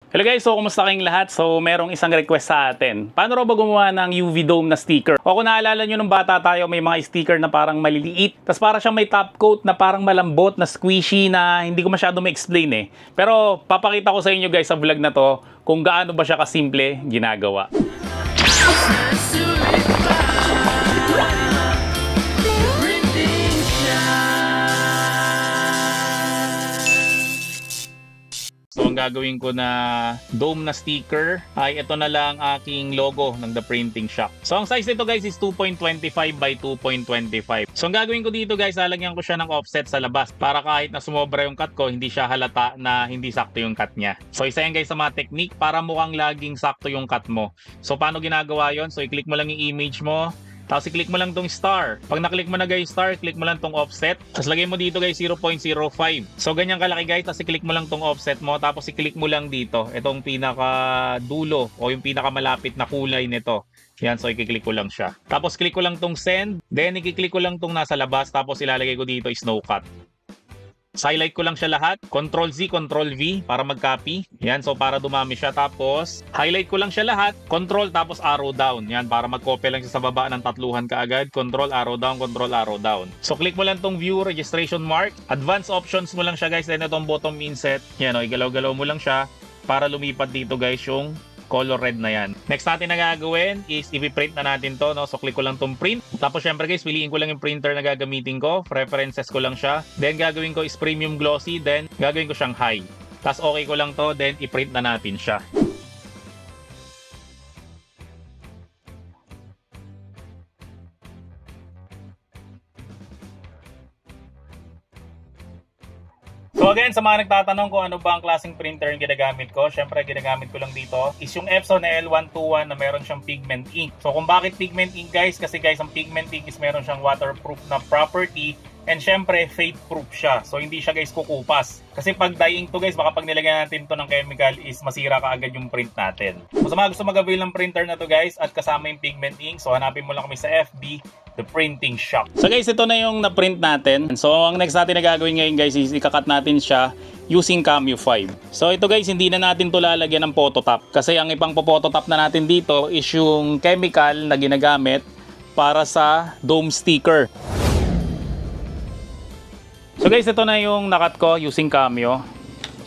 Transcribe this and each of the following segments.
Hello guys, so kumusta kayong lahat? So merong isang request sa atin. Paano raw ba gumawa ng UV dome na sticker? O kung naalala nyo nung bata tayo, may mga sticker na parang maliliit. Tapos parang siyang may top coat na parang malambot, na squishy, na hindi ko masyado ma-explain eh. Pero papakita ko sa inyo guys sa vlog na to kung gaano ba siya kasimple ginagawa. So ang gagawin ko na dome na sticker ay ito na lang aking logo ng The Printing Shop. So ang size nito guys is 2.25 by 2.25. So ang gagawin ko dito guys, lalagyan ko siya ng offset sa labas para kahit na sumobra yung cut ko, hindi siya halata na hindi sakto yung cut niya. So isa yan guys sa mga technique para mukhang laging sakto yung cut mo. So paano ginagawa yon? So i-click mo lang yung image mo. Tapos i-click mo lang tong star. Pag na-click mo na guys star, click mo lang tong offset. Tapos lagay mo dito guys 0.05. So ganyan kalaki guys. Tapos i-click mo lang tong offset mo. Tapos i-click mo lang dito. Itong pinaka dulo o yung pinaka malapit na kulay nito. Yan, so i-click ko lang siya. Tapos click ko lang tong send. Then i-click ko lang tong nasa labas. Tapos ilalagay ko dito is no cut. Highlight ko lang siya lahat. Ctrl Z, Ctrl V para mag-copy. Yan, so para dumami siya. Tapos, highlight ko lang siya lahat. Ctrl tapos arrow down. Yan, para mag-copy lang siya sa baba ng tatluhan kaagad. Ctrl, arrow down, Ctrl, arrow down. So, click mo lang tong view, registration mark. Advanced options mo lang siya guys. Then itong bottom inset. Yan, o, igalaw-galaw mo lang siya para lumipat dito guys yung color red na yan. Next natin na gagawin is i-print na natin to, no? So click ko lang tong print. Tapos syempre guys, piliin ko lang yung printer na gagamitin ko. Preferences ko lang siya. Then gagawin ko is premium glossy. Then gagawin ko siyang high. Tapos okay ko lang to. Then i-print na natin siya. So again, sa mga nagtatanong kung ano ba ang klaseng printer yung ginagamit ko, syempre ginagamit ko lang dito is yung Epson na L121 na meron siyang pigment ink. So kung bakit pigment ink guys, kasi guys ang pigment ink is meron siyang waterproof na property and syempre fade proof siya. So hindi siya guys kukupas. Kasi pag dye ink to guys, baka pag nilagyan natin to ng chemical is masira kaagad yung print natin. So sa mga gusto mag-avail ng printer na to guys at kasama yung pigment ink, so hanapin mo lang kami sa FB, The Printing Shop. So guys, ito na yung na-print natin. So ang next natin na gagawin ngayon guys is ikakat natin siya using Cameo 5. So ito guys, hindi na natin to lalagyan ng phototop. Kasi ang ipang phototop na natin dito is yung chemical na ginagamit para sa dome sticker. So guys, ito na yung nakat ko using Cameo.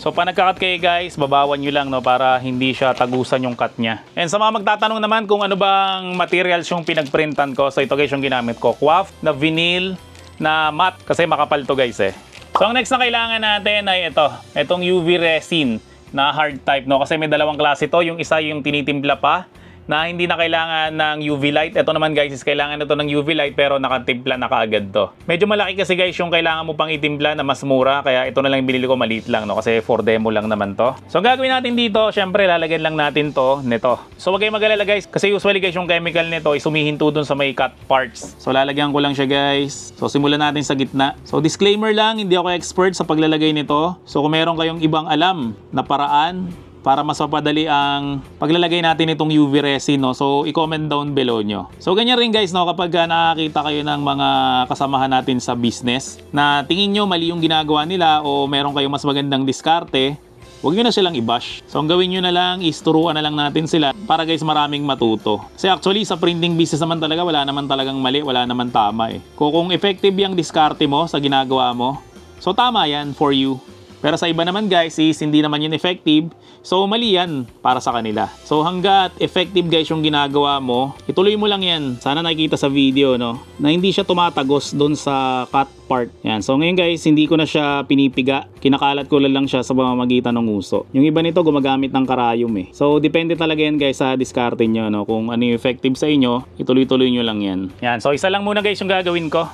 So pa nagkakat kayo guys, babawan nyo lang no, para hindi siya tagusan yung cut niya. And sa mga magtatanong naman kung ano bang materials yung pinagprintan ko, so ito guys yung ginamit ko. Coif na vinyl na matte kasi makapal to guys eh. So ang next na kailangan natin ay itong UV resin na hard type no, kasi may dalawang klase to. Yung isa yung tinitimpla pa na hindi na kailangan ng UV light. Ito naman guys is kailangan ito ng UV light pero nakatimpla na kaagad to. Medyo malaki kasi guys yung kailangan mo pang itimpla na mas mura, kaya ito na lang binili ko, maliit lang no, kasi for demo lang naman to. So ang gagawin natin dito, syempre lalagyan lang natin to nito. So wag kayong mag-alala guys, kasi usually guys yung chemical nito ay sumihinto dun sa may cut parts. So lalagyan ko lang siya guys. So simulan natin sa gitna. So disclaimer lang, hindi ako expert sa paglalagay nito. So kung meron kayong ibang alam na paraan para mas mapadali ang paglalagay natin itong UV resin, no? So i-comment down below nyo. So ganyan rin guys, no, kapag nakakita kayo ng mga kasamahan natin sa business na tingin nyo mali yung ginagawa nila o meron kayong mas magandang diskarte, huwag nyo na silang i-bash. So ang gawin nyo na lang is turuan na lang natin sila para guys maraming matuto. Kasi actually sa printing business naman talaga wala naman talagang mali, wala naman tama eh. Kung effective yung diskarte mo sa ginagawa mo, so tama yan for you. Pero sa iba naman guys is hindi naman yun effective, so mali yan para sa kanila. So hanggat effective guys yung ginagawa mo, ituloy mo lang yan. Sana nakikita sa video no, na hindi siya tumatagos doon sa cut part. Yan. So ngayon guys, hindi ko na siya pinipiga. Kinakalat ko lang siya sa pamamagitan ng uso. Yung iba nito gumagamit ng karayom eh. So depende talaga yan guys sa diskarte nyo no. Kung ano yung effective sa inyo, ituloy-tuloy nyo lang yan. Yan. So isa lang muna guys yung gagawin ko,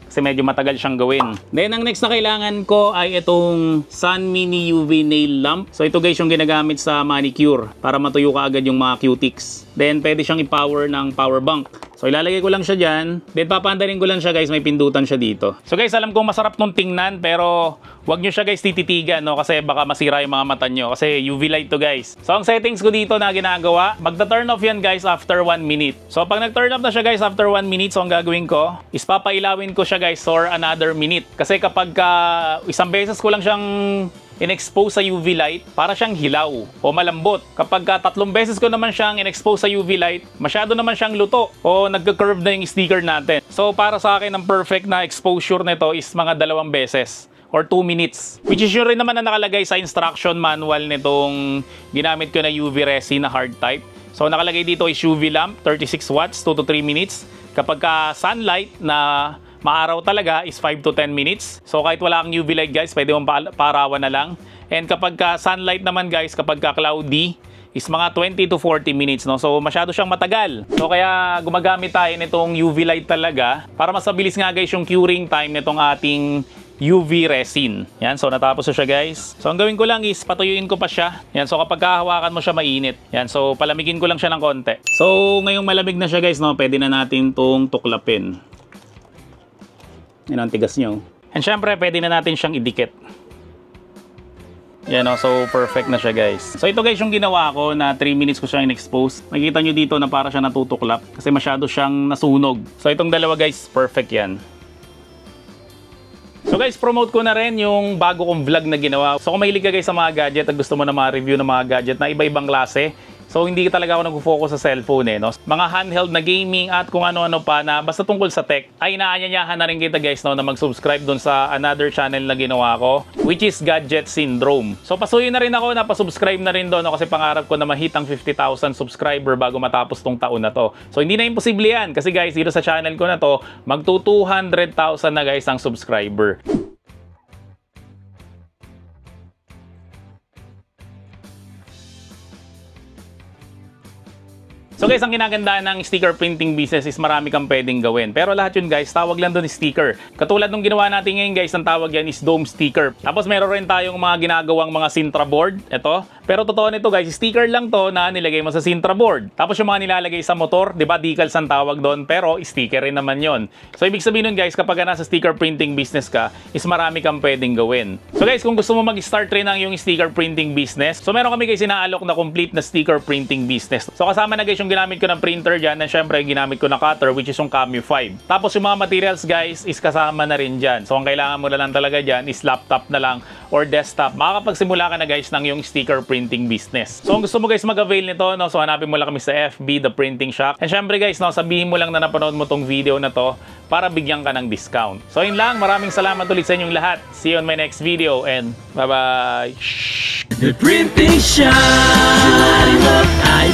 kasi medyo matagal siyang gawin. Then ang next na kailangan ko ay itong Sun Mini UV Nail Lamp. So ito guys yung ginagamit sa manicure para matuyo ka agad yung mga cutics. Then pwede siyang i-power ng power bank. So ilalagay ko lang siya dyan. Then papandarin ko lang siya guys, may pindutan siya dito. So guys, alam kong masarap nung tingnan pero wag nyo siya guys tititigan no, kasi baka masira yung mga mata nyo kasi UV light to guys. So ang settings ko dito na ginagawa, magta-turn off yan guys after 1 minute. So pag nag-turn off na siya guys after 1 minute, so ang gagawin ko is papailawin ko siya guys for another minute. Kasi kapag isang beses ko lang siyang in-expose sa UV light, para siyang hilaw o malambot. Kapag 3 beses ko naman siyang in-expose sa UV light, masyado naman siyang luto o nagka-curve na yung sticker natin. So para sa akin, ang perfect na exposure nito is mga 2 beses or 2 minutes. Which is yun rin naman na nakalagay sa instruction manual nitong ginamit ko na UV resin na hard type. So nakalagay dito is UV lamp, 36 watts, 2 to 3 minutes. Kapag sunlight na maaraw talaga is 5 to 10 minutes. So kahit wala kang UV light guys, pwede mong paarawan na lang. And kapag sunlight naman guys, kapag cloudy, is mga 20 to 40 minutes, no? So masyado siyang matagal. So kaya gumagamit tayo nitong UV light talaga para mas mabilis nga guys yung curing time nitong ating UV resin. Yan, so natapos na siya guys. So ang gawin ko lang is patuyuin ko pa siya. Yan, so kapag hahawakan mo siya mainit. Yan, so palamigin ko lang siya ng konti. So ngayong malamig na siya guys, no, pwede na natin tong tuklapin. Yan ang tigas nyo. And syempre pwede na natin siyang idikit. Yan, no, so perfect na siya guys. So ito guys yung ginawa ko na 3 minutes ko siyang in-expose. Makikita nyo dito na para siya natutuklap kasi masyado siyang nasunog. So itong dalawa guys, perfect yan. So guys, promote ko na rin yung bago kong vlog na ginawa. So kung mahilig ka guys sa mga gadget at gusto mo na ma-review ng mga gadget na iba-ibang klase, so hindi talaga ako nag-focus sa cellphone no? Mga handheld na gaming at kung ano-ano pa na basta tungkol sa tech, ay inaanyayahan na rin kita guys no, na mag-subscribe dun sa another channel na ginawa ko, which is Gadget Syndrome. So pasuyin na rin ako na pasubscribe na rin doon no, kasi pangarap ko na mahit ang 50,000 subscriber bago matapos tong taon na to. So hindi na imposible yan kasi guys dito sa channel ko na to, magto 200,000 na guys ang subscriber. So guys, ang ginagandaan ng sticker printing business is marami kang pwedeng gawin. Pero lahat yun guys, tawag lang doon sticker. Katulad nung ginawa natin ngayon guys, ang tawag yan is dome sticker. Tapos meron rin tayong mga ginagawang mga Sintra board. Ito. Pero totoo nito guys, sticker lang to na nilagay mo sa Sintra board. Tapos yung mga nilalagay sa motor, di ba decals ang tawag doon, pero sticker rin naman yon. So ibig sabihin nun guys, kapag nasa sticker printing business ka, is marami kang pwedeng gawin. So guys, kung gusto mo mag-start rin ng yung sticker printing business, so meron kami guys inaalok na complete na sticker printing business. So kasama na guys yung ginamit ko ng printer dyan, and syempre ginamit ko na cutter, which is yung Cameo 5. Tapos yung mga materials guys is kasama na rin dyan. So ang kailangan mo na lang talaga dyan is laptop na lang or desktop. Makakapagsimula ka na guys ng yung sticker printing business. So kung gusto mo guys mag-avail nito, no, so hanapin mo lang kami sa FB, The Printing Shop. And syempre guys, no, sabihin mo lang na napanood mo tong video na to para bigyan ka ng discount. So yun lang, maraming salamat ulit sa inyong lahat. See you on my next video and bye-bye! The Printing Shop, I